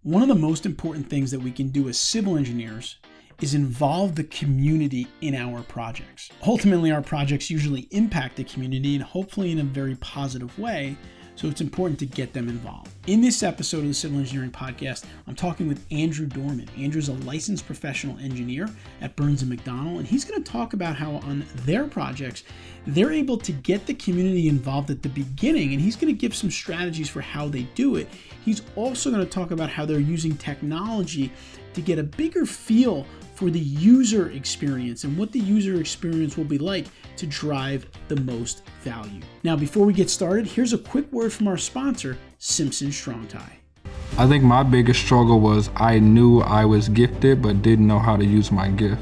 One of the most important things that we can do as civil engineers is involve the community in our projects. Ultimately, our projects usually impact the community and hopefully in a very positive way, so it's important to get them involved. In this episode of the Civil Engineering Podcast, I'm talking with Andrew Dorman. Andrew's a licensed professional engineer at Burns McDonnell, and he's going to talk about how on their projects, they're able to get the community involved at the beginning, and he's going to give some strategies for how they do it. He's also going to talk about how they're using technology to get a bigger feel for the user experience and what the user experience will be like to drive the most value. Now, before we get started, here's a quick word from our sponsor, Simpson Strong Tie. I think my biggest struggle was I knew I was gifted but didn't know how to use my gift.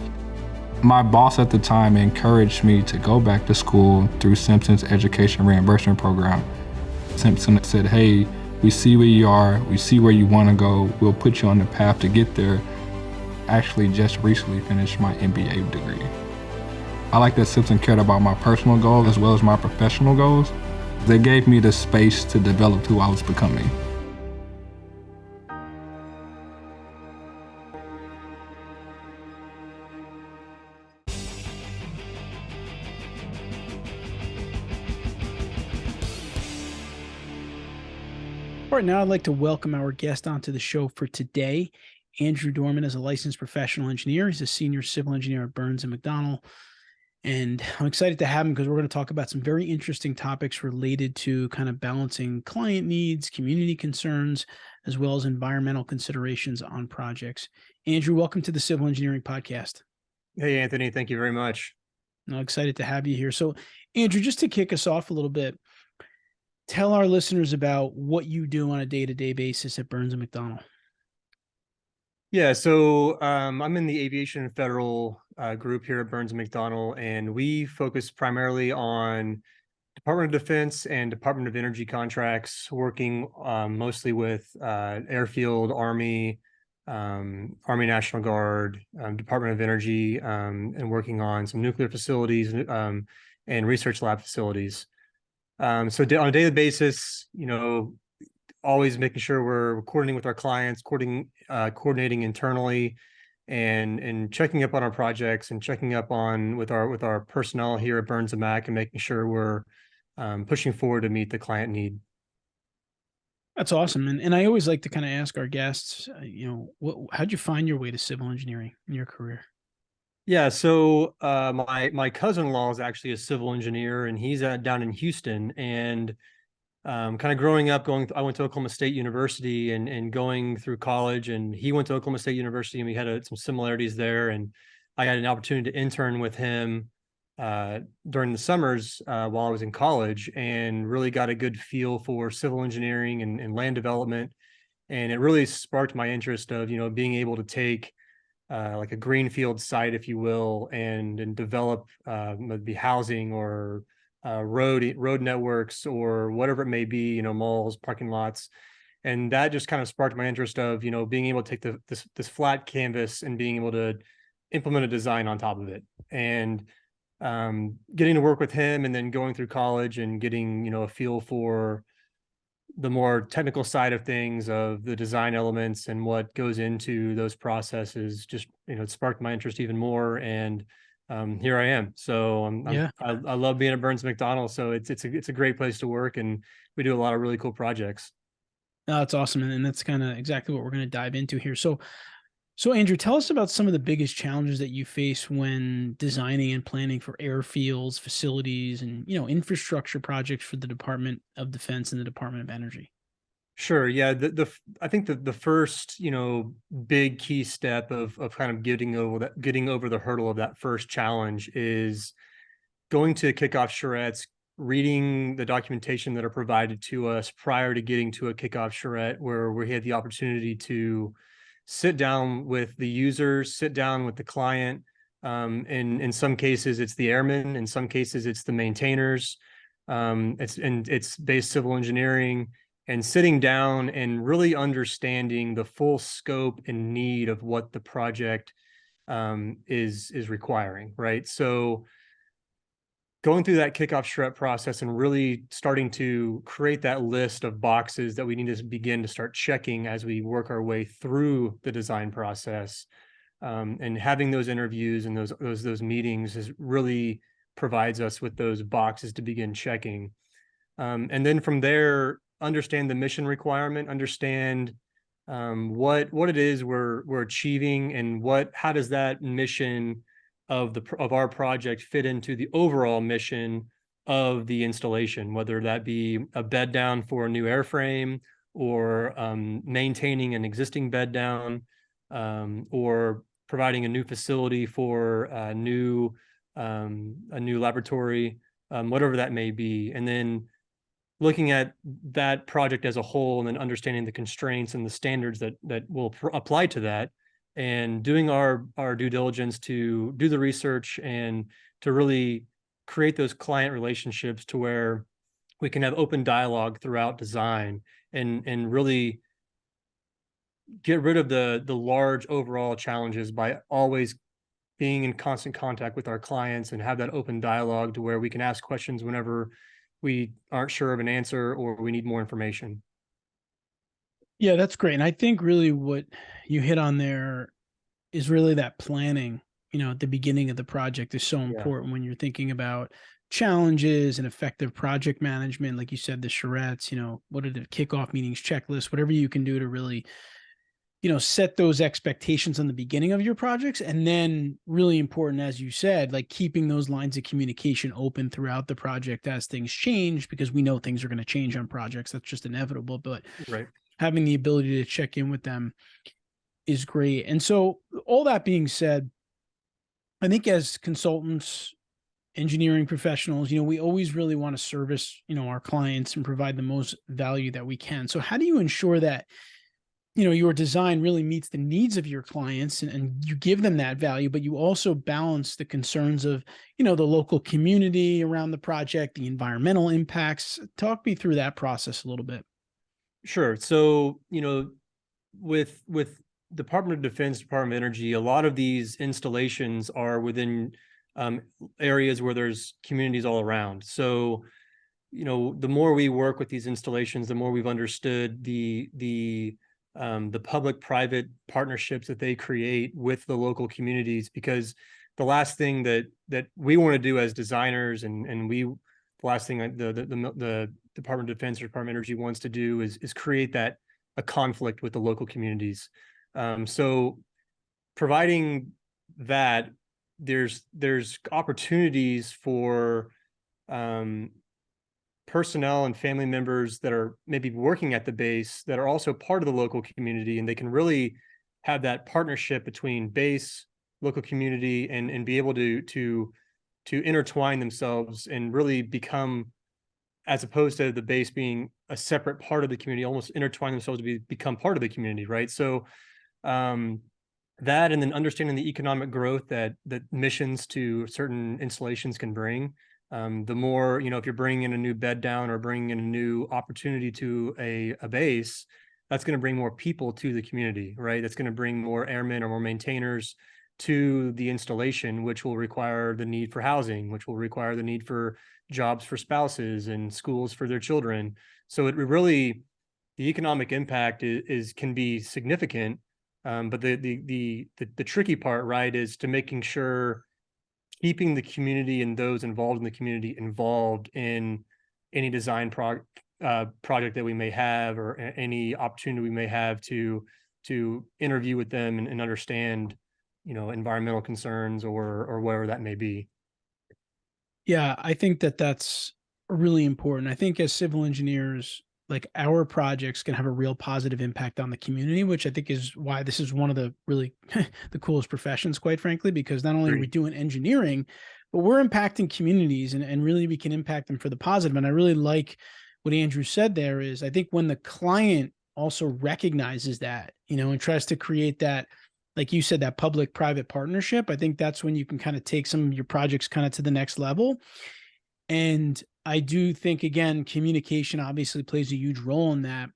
My boss at the time encouraged me to go back to school through Simpson's education reimbursement program. Simpson said, "Hey, we see where you are, we see where you want to go, we'll put you on the path to get there." Actually just recently finished my MBA degree. I like that Simpson cared about my personal goals as well as my professional goals. They gave me the space to develop who I was becoming. All right, now I'd like to welcome our guest onto the show for today. Andrew Dorman is a licensed professional engineer. He's a senior civil engineer at Burns McDonnell. And I'm excited to have him because we're going to talk about some very interesting topics related to kind of balancing client needs, community concerns, as well as environmental considerations on projects. Andrew, welcome to the Civil Engineering Podcast. Hey, Anthony. Thank you very much. I'm excited to have you here. So, Andrew, just to kick us off a little bit, tell our listeners about what you do on a day-to-day basis at Burns McDonnell. Yeah, so I'm in the aviation and federal group here at Burns McDonnell, and we focus primarily on Department of Defense and Department of Energy contracts, working mostly with Airfield, Army, Army National Guard, Department of Energy, and working on some nuclear facilities and research lab facilities. So on a daily basis, always making sure we're coordinating with our clients, coordinating internally, and checking up on our projects and checking up on with our personnel here at Burns Mac and making sure we're pushing forward to meet the client need. That's awesome. And I always like to kind of ask our guests, how'd you find your way to civil engineering in your career? Yeah, so my cousin-in-law is actually a civil engineer, and he's down in Houston. And kind of growing up, I went to Oklahoma State University and going through college, and he went to Oklahoma State University, and we had some similarities there. And I had an opportunity to intern with him during the summers while I was in college, and really got a good feel for civil engineering and land development. And it really sparked my interest of, being able to take like a greenfield site, if you will, and develop maybe housing or road networks or whatever it may be, malls, parking lots. And that just kind of sparked my interest of, being able to take this flat canvas and being able to implement a design on top of it. And getting to work with him, and then going through college and getting, a feel for the more technical side of things, of the design elements and what goes into those processes, just, it sparked my interest even more. And here I am. So I love being at Burns McDonnell. So it's a great place to work, and we do a lot of really cool projects. That's awesome. And that's kind of exactly what we're going to dive into here. So Andrew, tell us about some of the biggest challenges that you face when designing and planning for airfields, facilities, and, infrastructure projects for the Department of Defense and the Department of Energy. Sure. Yeah. I think the first, big key step of kind of getting over the hurdle of that first challenge is going to kickoff charrettes, reading the documentation that are provided to us prior to getting to a kickoff charrette, where we had the opportunity to sit down with the users, sit down with the client. In some cases, it's the airmen. In some cases, it's the maintainers. It's based civil engineering, and sitting down and really understanding the full scope and need of what the project is requiring, right? So going through that kickoff charrette process and really starting to create that list of boxes that we need to begin to start checking as we work our way through the design process. And having those interviews and those meetings is really provides us with those boxes to begin checking. And then from there, understand the mission requirement, understand what it is we're achieving, and how does that mission of our project fit into the overall mission of the installation, whether that be a bed down for a new airframe, or maintaining an existing bed down, or providing a new facility for a new laboratory, whatever that may be. And then looking at that project as a whole, and then understanding the constraints and the standards that will apply to that, and doing our due diligence to do the research and to really create those client relationships to where we can have open dialogue throughout design, and really get rid of the large overall challenges by always being in constant contact with our clients, and have that open dialogue to where we can ask questions whenever we aren't sure of an answer or we need more information. Yeah, that's great. And I think really what you hit on there is really that planning, at the beginning of the project is so important when you're thinking about challenges and effective project management. Like you said, the charrettes, what are the kickoff meetings, checklists, whatever you can do to really, set those expectations on the beginning of your projects. And then really important, as you said, like keeping those lines of communication open throughout the project as things change, because we know things are going to change on projects. That's just inevitable. But having the ability to check in with them is great. And so all that being said, I think as consultants, engineering professionals, we always really want to service, our clients and provide the most value that we can. So how do you ensure that, your design really meets the needs of your clients, and you give them that value, but you also balance the concerns of, the local community around the project, the environmental impacts? Talk me through that process a little bit. Sure. So, with Department of Defense, Department of Energy, a lot of these installations are within areas where there's communities all around. So, the more we work with these installations, the more we've understood the public-private partnerships that they create with the local communities, because the last thing that we want to do as designers, and the last thing the Department of Defense or Department of Energy wants to do is create a conflict with the local communities. So providing that, there's opportunities for personnel and family members that are maybe working at the base that are also part of the local community, and they can really have that partnership between base, local community, and be able to intertwine themselves and really become, as opposed to the base being a separate part of the community, almost intertwine themselves to become part of the community, right? So that, and then understanding the economic growth that missions to certain installations can bring. The more, if you're bringing in a new bed down or bringing in a new opportunity to a base, that's going to bring more people to the community, right? That's going to bring more airmen or more maintainers to the installation, which will require the need for housing, which will require the need for jobs for spouses and schools for their children. So it really, the economic impact can be significant. But the tricky part, right, is to making sure keeping the community and those involved in the community involved in any design project that we may have, or any opportunity we may have to interview with them and understand, environmental concerns or whatever that may be. Yeah, I think that's really important. I think as civil engineers, like, our projects can have a real positive impact on the community, which I think is why this is one of the really the coolest professions, quite frankly, because not only are we doing engineering, but we're impacting communities, and really we can impact them for the positive. And I really like what Andrew said there is, I think when the client also recognizes that, and tries to create that, like you said, that public-private partnership, I think that's when you can kind of take some of your projects kind of to the next level. And I do think, again, communication obviously plays a huge role in that.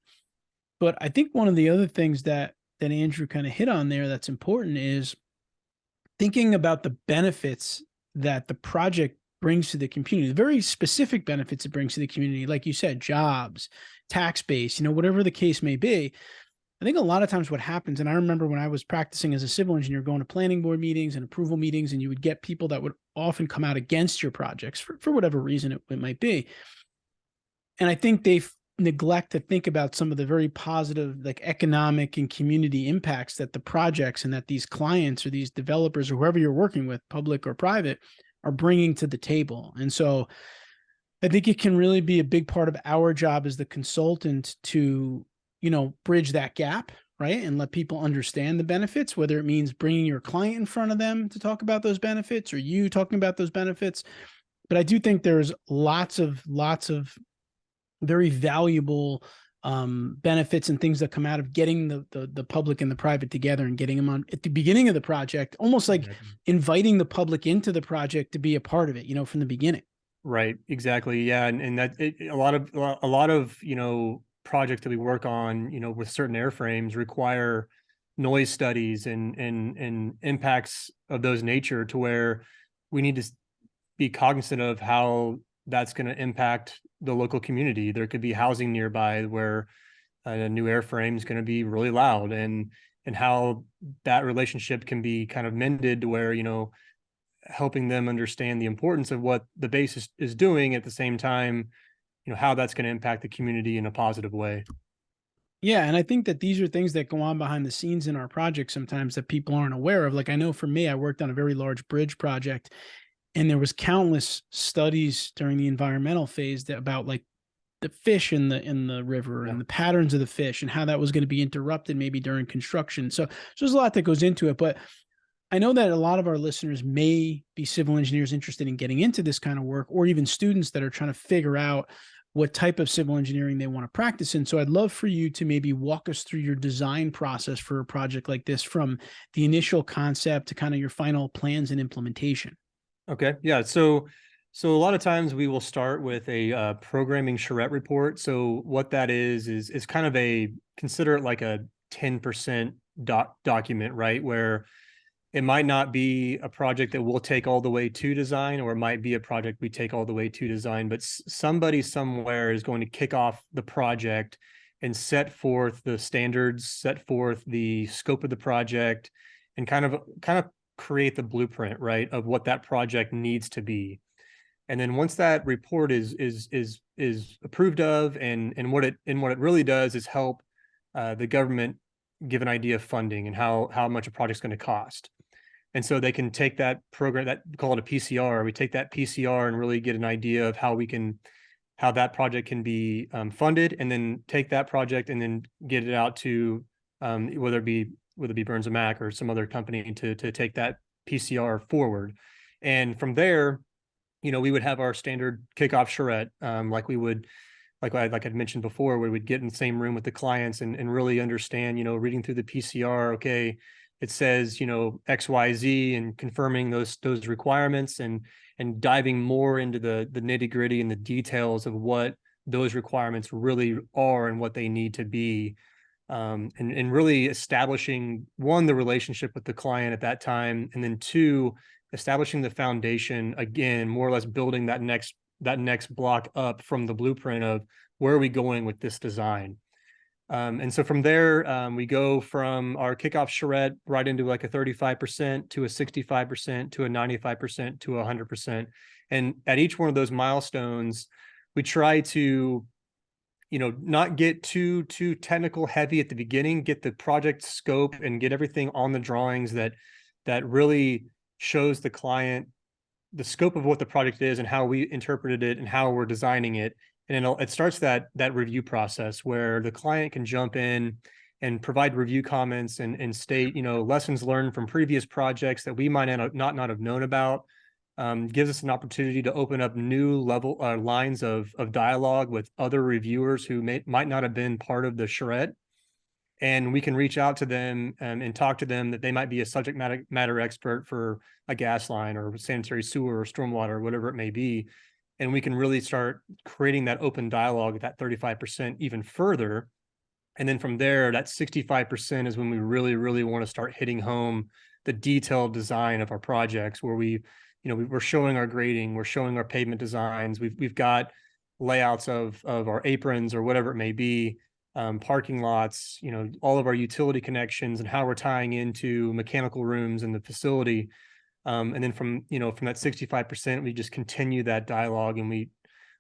But I think one of the other things that Andrew kind of hit on there that's important is thinking about the benefits that the project brings to the community, the very specific benefits it brings to the community, like you said, jobs, tax base, whatever the case may be. I think a lot of times what happens, and I remember when I was practicing as a civil engineer, going to planning board meetings and approval meetings, and you would get people that would often come out against your projects for whatever reason it might be. And I think they neglect to think about some of the very positive, like economic and community impacts that the projects and that these clients or these developers or whoever you're working with, public or private, are bringing to the table. And so I think it can really be a big part of our job as the consultant to, bridge that gap, right? And let people understand the benefits, whether it means bringing your client in front of them to talk about those benefits or you talking about those benefits. But I do think there's lots of very valuable benefits and things that come out of getting the public and the private together and getting them on at the beginning of the project, almost like inviting the public into the project to be a part of it, from the beginning. Right. Exactly. Yeah. And that a lot of, projects that we work on, with certain airframes require noise studies and impacts of those nature, to where we need to be cognizant of how that's going to impact the local community. There could be housing nearby where a new airframe is going to be really loud, and how that relationship can be kind of mended to where, helping them understand the importance of what the base is doing, at the same time, how that's going to impact the community in a positive way. Yeah. And I think that these are things that go on behind the scenes in our projects sometimes that people aren't aware of. Like, I know for me, I worked on a very large bridge project, and there was countless studies during the environmental phase about like the fish in the river and the patterns of the fish and how that was going to be interrupted maybe during construction. So there's a lot that goes into it, but I know that a lot of our listeners may be civil engineers interested in getting into this kind of work, or even students that are trying to figure out what type of civil engineering they want to practice in. So I'd love for you to maybe walk us through your design process for a project like this, from the initial concept to kind of your final plans and implementation. Okay. Yeah. So a lot of times we will start with a programming charrette report. So what that is kind of consider it like a 10% document, right? Where it might not be a project that we'll take all the way to design, or it might be a project we take all the way to design, but somebody somewhere is going to kick off the project and set forth the standards, set forth the scope of the project, and kind of create the blueprint, right, of what that project needs to be. And then once that report is approved of, and what it really does is help the government give an idea of funding and how much a project's going to cost. And so they can take that program, that we call it a PCR. We take that PCR and really get an idea of how that project can be funded, and then take that project and then get it out to whether it be Burns Mac or some other company to take that PCR forward. And from there, we would have our standard kickoff charrette, like I'd mentioned before, where we'd get in the same room with the clients and really understand, reading through the PCR, okay, it says, XYZ, and confirming those requirements, and diving more into the nitty gritty and the details of what those requirements really are and what they need to be. And really establishing, one, the relationship with the client at that time, and then two, establishing the foundation, again, more or less building that next block up from the blueprint of where are we going with this design. And so from there, we go from our kickoff charrette right into like a 35% to a 65% to a 95% to 100%. And at each one of those milestones, we try to, not get too technical heavy at the beginning, get the project scope and get everything on the drawings that really shows the client the scope of what the project is and how we interpreted it and how we're designing it. And it starts that review process where the client can jump in and provide review comments and state, lessons learned from previous projects that we might not have known about. Gives us an opportunity to open up new lines of dialogue with other reviewers who might not have been part of the charrette. And we can reach out to them and talk to them that they might be a subject matter expert for a gas line or sanitary sewer or stormwater or whatever it may be. And we can really start creating that open dialogue at that 35% even further. And then from there, that 65% is when we really, really want to start hitting home the detailed design of our projects, where we, we're showing our grading, we're showing our pavement designs, we've got layouts of our aprons or whatever it may be, parking lots, all of our utility connections and how we're tying into mechanical rooms in the facility. And then from that 65%, we just continue that dialogue, and we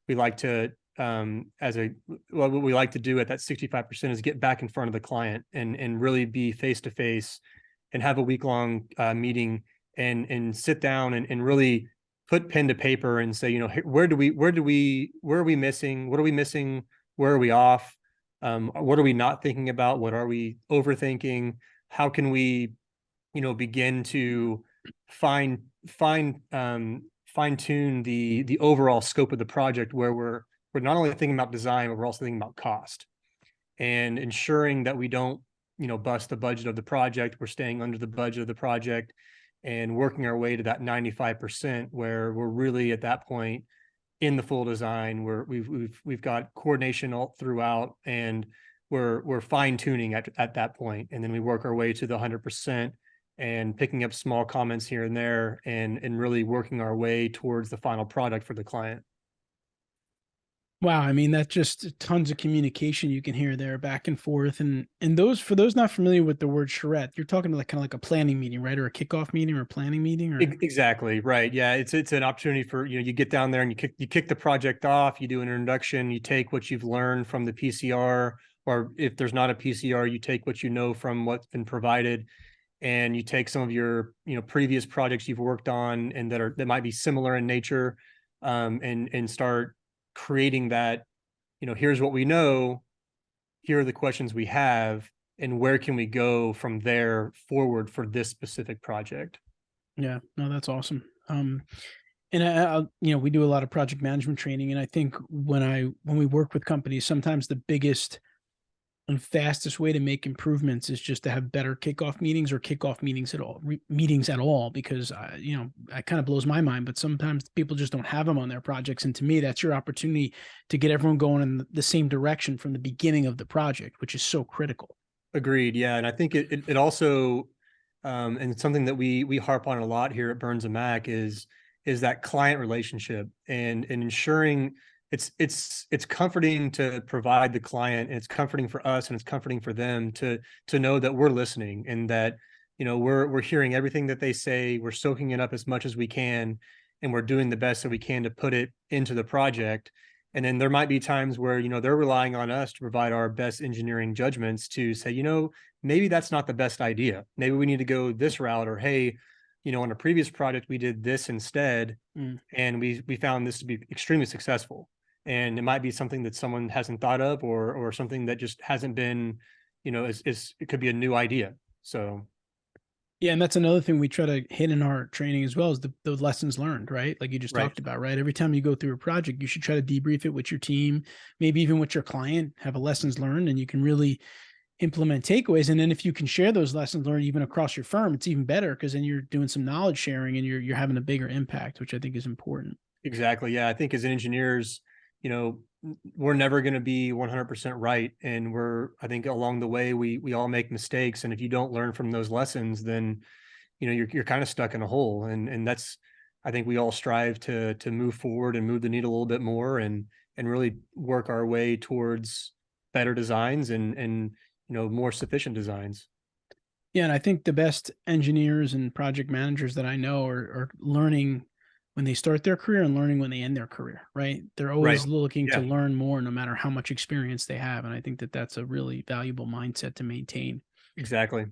like to, what we like to do at that 65% is get back in front of the client and really be face to face and have a week-long meeting and sit down and really put pen to paper and say, where are we missing? What are we missing? Where are we off? What are we not thinking about? What are we overthinking? How can we, begin to fine tune the overall scope of the project, where we're not only thinking about design, but we're also thinking about cost and ensuring that we don't, bust the budget of the project. We're staying under the budget of the project and working our way to that 95%, where we're really at that point in the full design, where we've got coordination all throughout, and we're fine tuning at that point, and then we work our way to the 100% and picking up small comments here and there, and really working our way towards the final product for the client. Wow, I mean, that's just tons of communication you can hear there, back and forth. And for those not familiar with the word charrette, you're talking like kind of like a planning meeting, right? Or a kickoff meeting or a planning meeting, or Exactly, right. Yeah, it's an opportunity for, you get down there and you kick the project off, you do an introduction, you take what you've learned from the PCR, or if there's not a PCR, you take what you know from what's been provided, and you take some of your, previous projects you've worked on and that might be similar in nature, and start creating that, here's what we know, here are the questions we have, and where can we go from there forward for this specific project. yeah, no, that's awesome. And we do a lot of project management training, and I think when we work with companies, sometimes the biggest and fastest way to make improvements is just to have better kickoff meetings, or kickoff meetings at all, meetings at all, because it kind of blows my mind, but sometimes people just don't have them on their projects. And to me, that's your opportunity to get everyone going in the same direction from the beginning of the project, which is so critical. Agreed. Yeah. And I think it also, and it's something that we harp on a lot here at Burns and Mac is that client relationship, and ensuring it's comforting to provide the client, and it's comforting for us, and it's comforting for them to know that we're listening, and that, we're hearing everything that they say, we're soaking it up as much as we can, and we're doing the best that we can to put it into the project. And then there might be times where, they're relying on us to provide our best engineering judgments to say, maybe that's not the best idea. Maybe we need to go this route, or, hey, on a previous project, we did this instead, and we found this to be extremely successful. And it might be something that someone hasn't thought of, or something that just hasn't been, it could be a new idea. So. Yeah, and that's another thing we try to hit in our training as well, is the lessons learned, right? Like you just talked about, right? Every time you go through a project, you should try to debrief it with your team, maybe even with your client, have a lessons learned, and you can really implement takeaways. And then if you can share those lessons learned even across your firm, it's even better, because then you're doing some knowledge sharing, and you're having a bigger impact, which I think is important. Exactly. Yeah. I think as engineers, we're never going to be 100% right. And I think along the way, we all make mistakes. And if you don't learn from those lessons, then, you're kind of stuck in a hole. And that's, I think we all strive to move forward and move the needle a little bit more, and really work our way towards better designs and more sufficient designs. Yeah. And I think the best engineers and project managers that I know are learning when they start their career and learning when they end their career, right? They're always looking to learn more, no matter how much experience they have. And I think that that's a really valuable mindset to maintain. Exactly.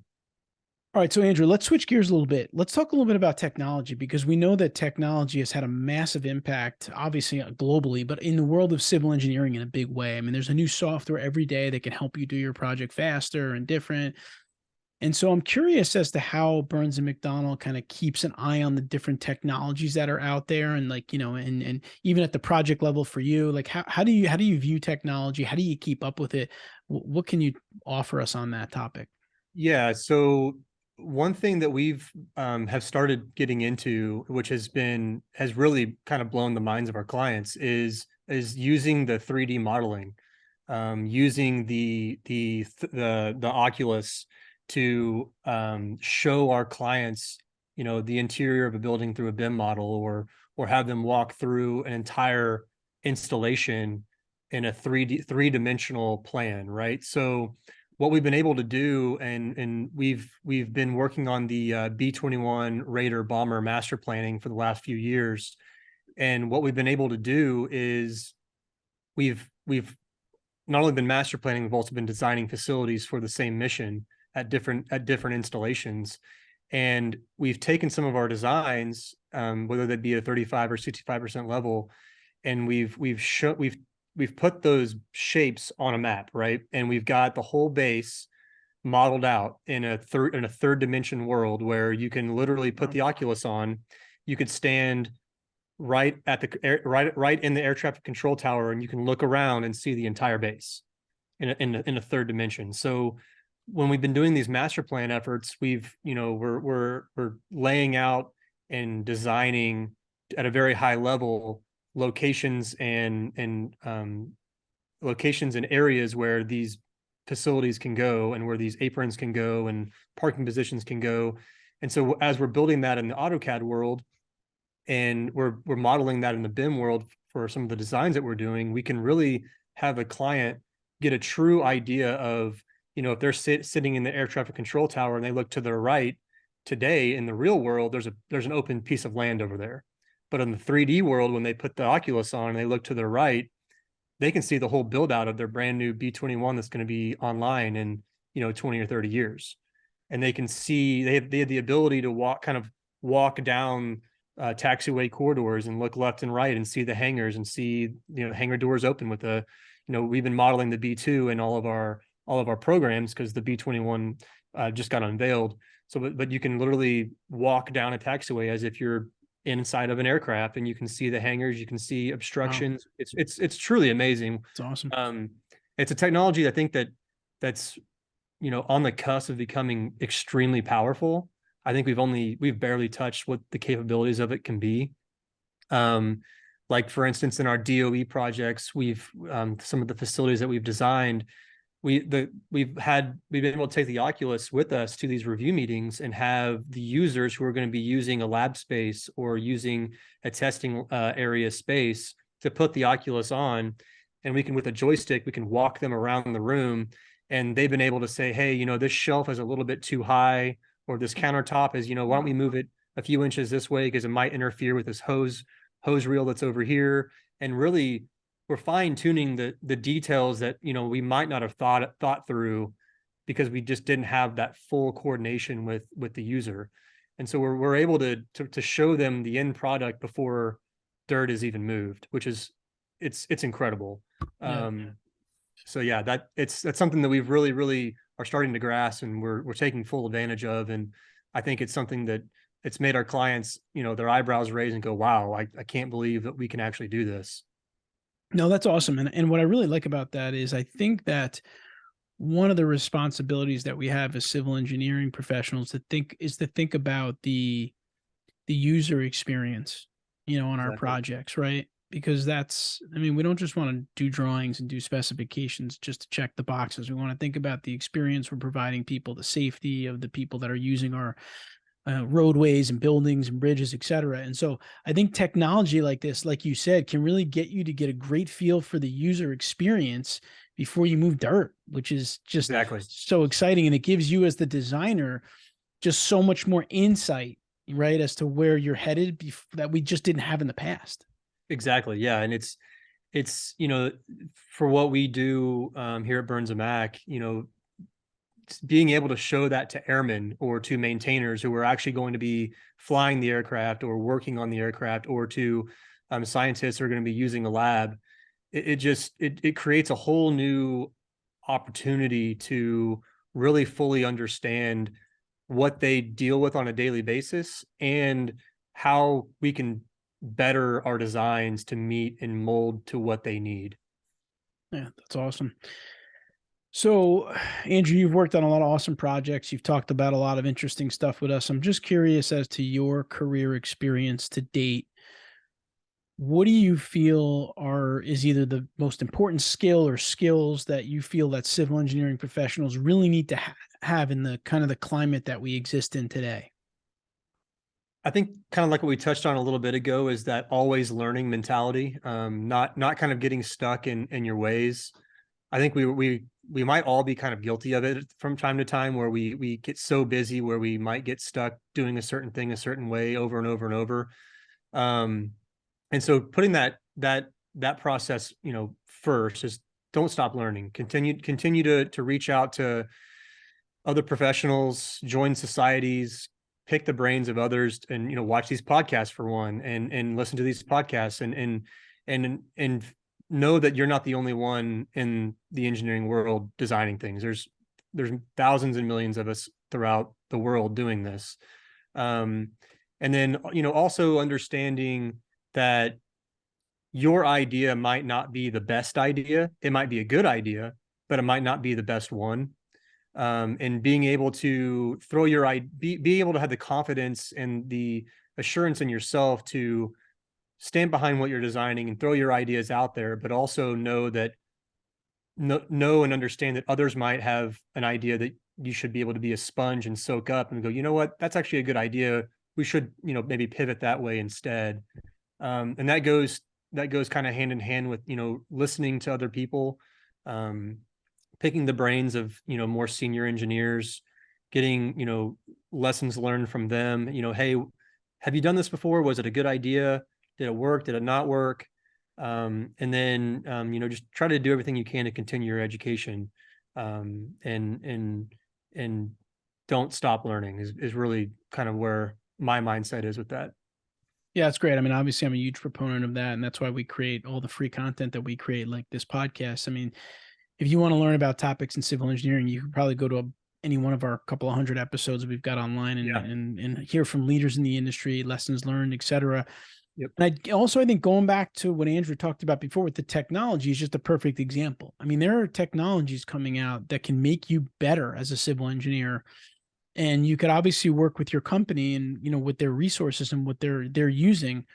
All right. So Andrew, let's switch gears a little bit. Let's talk a little bit about technology, because we know that technology has had a massive impact, obviously globally, but in the world of civil engineering in a big way. I mean, there's a new software every day that can help you do your project faster and different. And so I'm curious as to how Burns and McDonnell kind of keeps an eye on the different technologies that are out there, and and even at the project level for you, like how do you view technology? How do you keep up with it? What can you offer us on that topic? Yeah. So one thing that we've have started getting into, which has really kind of blown the minds of our clients, is using the 3D modeling, using the Oculus to show our clients the interior of a building through a BIM model, or have them walk through an entire installation in a three-dimensional plan, right? So what we've been able to do, and we've been working on the B-21 Raider bomber master planning for the last few years. And what we've been able to do is we've not only been master planning, we've also been designing facilities for the same mission at different installations. And we've taken some of our designs, whether that be a 35 or 65% level, and we've put those shapes on a map, right? And we've got the whole base modeled out in a third dimension world where you can literally put the Oculus on. You could stand right at the right in the air traffic control tower, and you can look around and see the entire base in a third dimension. So when we've been doing these master plan efforts, we're laying out and designing at a very high level locations and locations and areas where these facilities can go, and where these aprons can go, and parking positions can go. And so as we're building that in the AutoCAD world, and we're modeling that in the BIM world for some of the designs that we're doing, we can really have a client get a true idea of, if they're sitting in the air traffic control tower and they look to their right today, in the real world, there's an open piece of land over there. But in the 3D world, when they put the Oculus on and they look to their right, they can see the whole build out of their brand new B-21 that's going to be online in 20 or 30 years. And they can see, they have the ability to walk down taxiway corridors and look left and right and see the hangars, and see hangar doors open with we've been modeling the B2 in all of our programs, because the B-21 just got unveiled. So but you can literally walk down a taxiway as if you're inside of an aircraft, and you can see the hangars, you can see obstructions. Wow. It's truly amazing. It's awesome. It's a technology I think that's on the cusp of becoming extremely powerful. I think we've barely touched what the capabilities of it can be. Like for instance, in our DOE projects, we've some of the facilities that we've designed, we've been able to take the Oculus with us to these review meetings, and have the users who are going to be using a lab space or using a testing area space to put the Oculus on, and we can, with a joystick, we can walk them around the room, and they've been able to say, hey, this shelf is a little bit too high, or this countertop is, why don't we move it a few inches this way, because it might interfere with this hose reel that's over here. And really, we're fine tuning the details that we might not have thought through, because we just didn't have that full coordination with the user. And so we're able to show them the end product before dirt is even moved, which is it's incredible. Yeah. So yeah, that's something that we've really are starting to grasp, and we're taking full advantage of. And I think it's something that it's made our clients, their eyebrows raise and go, wow, I can't believe that we can actually do this. No, that's awesome. And what I really like about that is, I think that one of the responsibilities that we have as civil engineering professionals to think about the user experience, on our projects, right? Because we don't just want to do drawings and do specifications just to check the boxes. We want to think about the experience we're providing people, the safety of the people that are using our roadways and buildings and bridges, et cetera. And so I think technology like this, like you said, can really get you to get a great feel for the user experience before you move dirt, which is just so exciting. And it gives you, as the designer, just so much more insight, right, as to where you're headed that we just didn't have in the past. Exactly. Yeah. And it's, for what we do here at Burns Mac, being able to show that to airmen or to maintainers who are actually going to be flying the aircraft or working on the aircraft, or to scientists who are going to be using a lab, it creates a whole new opportunity to really fully understand what they deal with on a daily basis, and how we can better our designs to meet and mold to what they need. Yeah, that's awesome. So, Andrew, you've worked on a lot of awesome projects. You've talked about a lot of interesting stuff with us. I'm just curious as to your career experience to date. What do you feel is either the most important skill or skills that you feel that civil engineering professionals really need to have in the kind of the climate that we exist in today? I think kind of like what we touched on a little bit ago is that always learning mentality, not kind of getting stuck in your ways. I think we might all be kind of guilty of it from time to time, where we get so busy where we might get stuck doing a certain thing a certain way over and over and over. Um, and so putting that process, first is don't stop learning. Continue to reach out to other professionals, join societies, pick the brains of others, and watch these podcasts for one, and listen to these podcasts, and know that you're not the only one in the engineering world designing things. There's thousands and millions of us throughout the world doing this. And then also understanding that your idea might not be the best idea. It might be a good idea, but it might not be the best one. And being able to be able to have the confidence and the assurance in yourself to stand behind what you're designing and throw your ideas out there, but also know and understand that others might have an idea that you should be able to be a sponge and soak up and go, you know what, that's actually a good idea. We should, maybe pivot that way instead. And that goes kind of hand in hand with, listening to other people, picking the brains of, more senior engineers, getting, lessons learned from them. Hey, have you done this before? Was it a good idea? Did it work? Did it not work? And then, just try to do everything you can to continue your education, and don't stop learning is really kind of where my mindset is with that. Yeah, that's great. I mean, obviously I'm a huge proponent of that. And that's why we create all the free content that we create, like this podcast. I mean, if you want to learn about topics in civil engineering, you can probably go to any one of our couple of hundred episodes we've got online and hear from leaders in the industry, lessons learned, et cetera. Yep. And I think going back to what Andrew talked about before with the technology is just a perfect example. I mean, there are technologies coming out that can make you better as a civil engineer. And you could obviously work with your company and, with their resources and what they're using,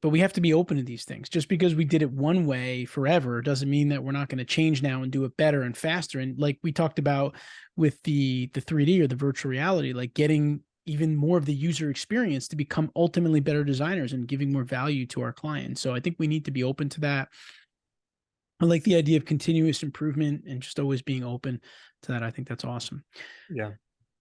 but we have to be open to these things. Just because we did it one way forever doesn't mean that we're not going to change now and do it better and faster. And like we talked about with the 3D or the virtual reality, like getting even more of the user experience to become ultimately better designers and giving more value to our clients. So I think we need to be open to that. I like the idea of continuous improvement and just always being open to that. I think that's awesome. Yeah.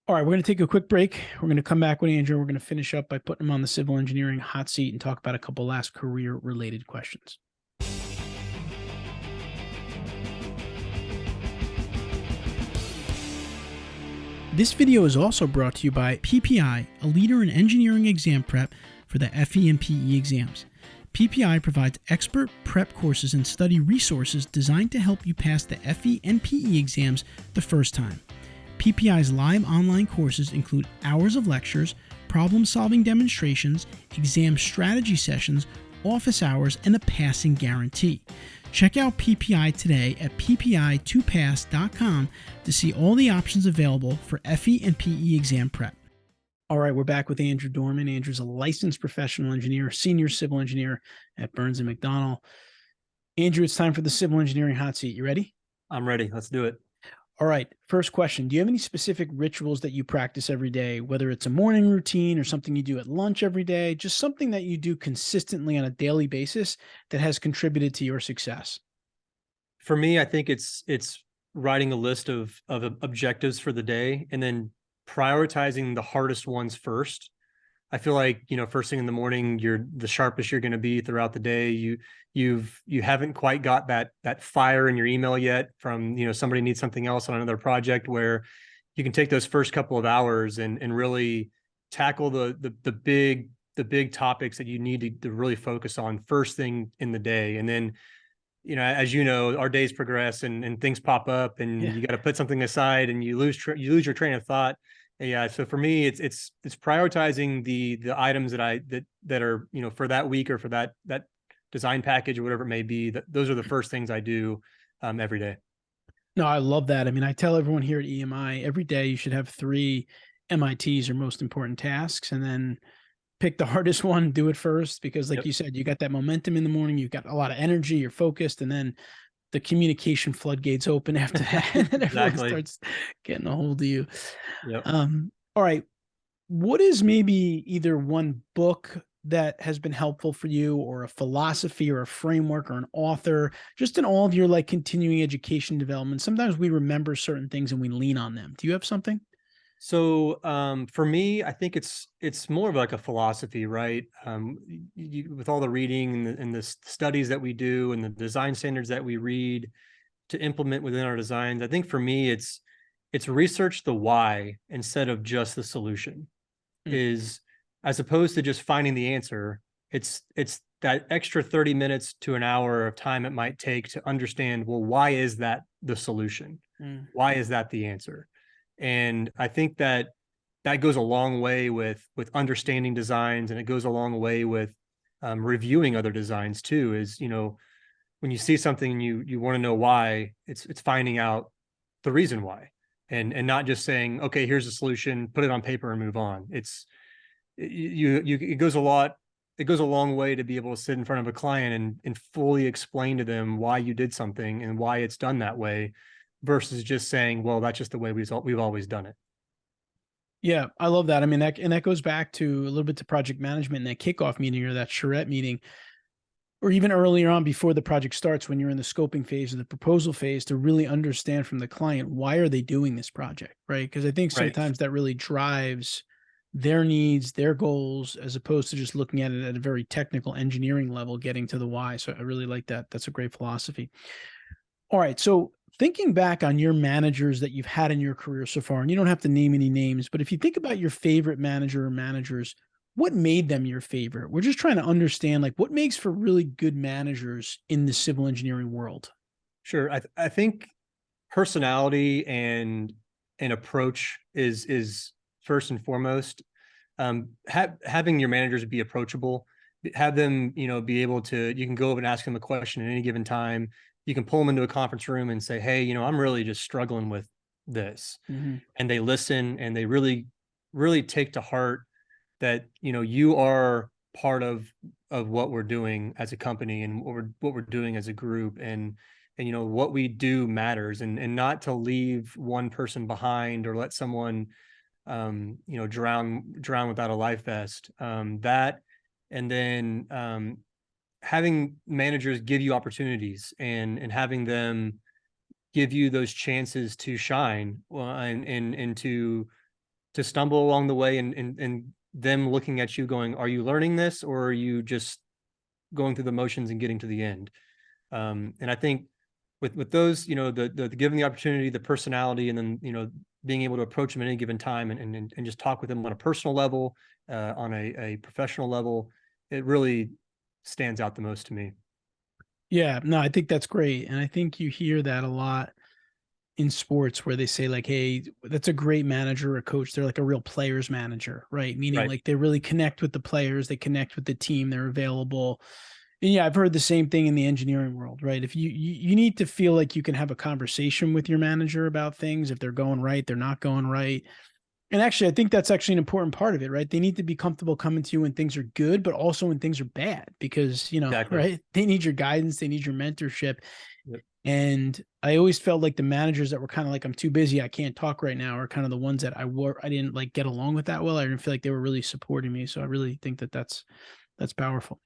All right, we're going to take a quick break. We're going to come back with Andrew. We're going to finish up by putting him on the civil engineering hot seat and talk about a couple last career-related questions. This video is also brought to you by PPI, a leader in engineering exam prep for the FE and PE exams. PPI provides expert prep courses and study resources designed to help you pass the FE and PE exams the first time. PPI's live online courses include hours of lectures, problem-solving demonstrations, exam strategy sessions, office hours, and a passing guarantee. Check out PPI today at ppi2pass.com to see all the options available for FE and PE exam prep. All right, we're back with Andrew Dorman. Andrew's a licensed professional engineer, senior civil engineer at Burns McDonnell. Andrew, it's time for the civil engineering hot seat. You ready? I'm ready. Let's do it. All right. First question. Do you have any specific rituals that you practice every day, whether it's a morning routine or something you do at lunch every day, just something that you do consistently on a daily basis that has contributed to your success? For me, I think it's writing a list of objectives for the day and then prioritizing the hardest ones first. I feel like, first thing in the morning, you're the sharpest you're going to be throughout the day. You haven't quite got that fire in your email yet from, somebody needs something else on another project, where you can take those first couple of hours and really tackle the big topics that you need to really focus on first thing in the day. And then, as our days progress and things pop up and you got to put something aside and you lose your train of thought. Yeah. So for me, it's prioritizing the items that are, for that week or for that design package or whatever it may be. Those are the first things I do every day. No, I love that. I mean, I tell everyone here at EMI every day you should have 3 MITs or most important tasks, and then pick the hardest one, do it first, because like you said, you got that momentum in the morning, you've got a lot of energy, you're focused, and then the communication floodgates open after that, and then everyone starts getting a hold of you. Yep. All right. what is maybe either one book that has been helpful for you, or a philosophy or a framework or an author, just in all of your like continuing education development? Sometimes we remember certain things and we lean on them. Do you have something? So for me, I think it's more of like a philosophy, right? With all the reading and the studies that we do and the design standards that we read to implement within our designs, I think for me, it's research the why instead of just the solution. Mm. Is as opposed to just finding the answer, it's that extra 30 minutes to an hour of time it might take to understand, well, why is that the solution? Mm. Why is that the answer? And I think that that goes a long way with understanding designs, and it goes a long way with reviewing other designs too. Is, you know, when you see something and you want to know why, it's finding out the reason why, and not just saying, okay, here's a solution, put it on paper and move on. It goes a long way to be able to sit in front of a client and fully explain to them why you did something and why it's done that way, versus just saying, well, that's just the way we've always done it. Yeah, I love that. I mean, that goes back to a little bit to project management and that kickoff meeting or that charrette meeting, or even earlier on before the project starts, when you're in the scoping phase or the proposal phase, to really understand from the client, why are they doing this project, right? Because I think Right. sometimes that really drives their needs, their goals, as opposed to just looking at it at a very technical engineering level, getting to the why. So I really like that. That's a great philosophy. All right. So thinking back on your managers that you've had in your career so far, and you don't have to name any names, but if you think about your favorite manager or managers, what made them your favorite? We're just trying to understand like what makes for really good managers in the civil engineering world. Sure. I think personality and approach is first and foremost. Having your managers be approachable, have them, you know, be able to, you can go over and ask them a question at any given time. You can pull them into a conference room and say, hey, you know, I'm really just struggling with this. Mm-hmm. And they listen and they really take to heart that, you know, you are part of what we're doing as a company and what we're doing as a group, and you know what we do matters, and not to leave one person behind or let someone you know drown without a life vest, that, and then having managers give you opportunities, and having them give you those chances to shine, well, and to stumble along the way, and them looking at you going, are you learning this, or are you just going through the motions and getting to the end? And I think with those, you know, the giving the opportunity, the personality, and then, you know, being able to approach them at any given time, and just talk with them on a personal level, on a professional level, it really stands out the most to me. Yeah, no, I think that's great. And I think you hear that a lot in sports where they say like, hey, that's a great manager or coach. They're like a real players manager, right? Meaning Right. like they really connect with the players, they connect with the team, they're available. And yeah, I've heard the same thing in the engineering world, right? If you need to feel like you can have a conversation with your manager about things, if they're going right, they're not going right. And actually, I think that's actually an important part of it, right? They need to be comfortable coming to you when things are good, but also when things are bad, because, you know, Exactly. right? They need your guidance, they need your mentorship. Yep. And I always felt like the managers that were kind of like, I'm too busy, I can't talk right now, are kind of the ones that I didn't like get along with that well. I didn't feel like they were really supporting me. So I really think that that's powerful.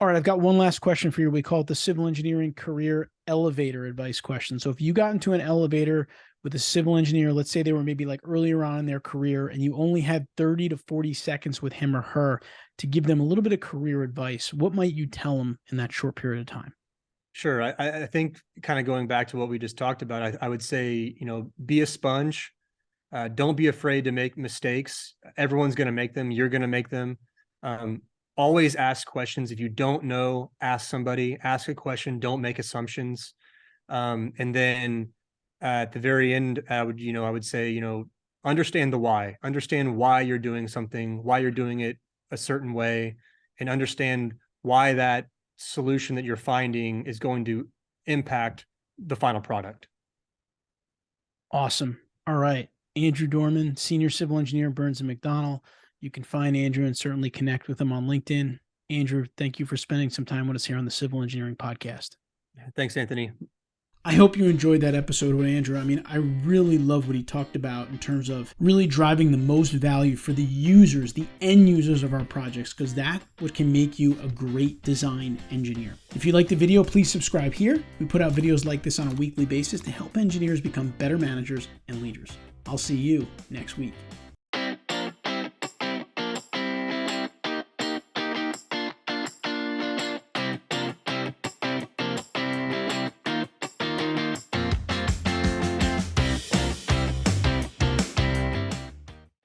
All right, I've got one last question for you. We call it the civil engineering career elevator advice question. So if you got into an elevator with a civil engineer, let's say they were maybe like earlier on in their career, and you only had 30 to 40 seconds with him or her to give them a little bit of career advice, what might you tell them in that short period of time? Sure. I think kind of going back to what we just talked about, I would say, you know, be a sponge. Don't be afraid to make mistakes. Everyone's going to make them. You're going to make them. Um, Always ask questions. If you don't know, ask somebody. Ask a question. Don't make assumptions. And then at the very end, I would say, you know, understand the why. Understand why you're doing something, why you're doing it a certain way, and understand why that solution that you're finding is going to impact the final product. Awesome. All right. Andrew Dorman, senior civil engineer, Burns McDonnell. You can find Andrew and certainly connect with him on LinkedIn. Andrew, thank you for spending some time with us here on the Civil Engineering Podcast. Thanks, Anthony. I hope you enjoyed that episode with Andrew. I mean, I really love what he talked about in terms of really driving the most value for the users, the end users of our projects, because that's what can make you a great design engineer. If you liked the video, please subscribe here. We put out videos like this on a weekly basis to help engineers become better managers and leaders. I'll see you next week.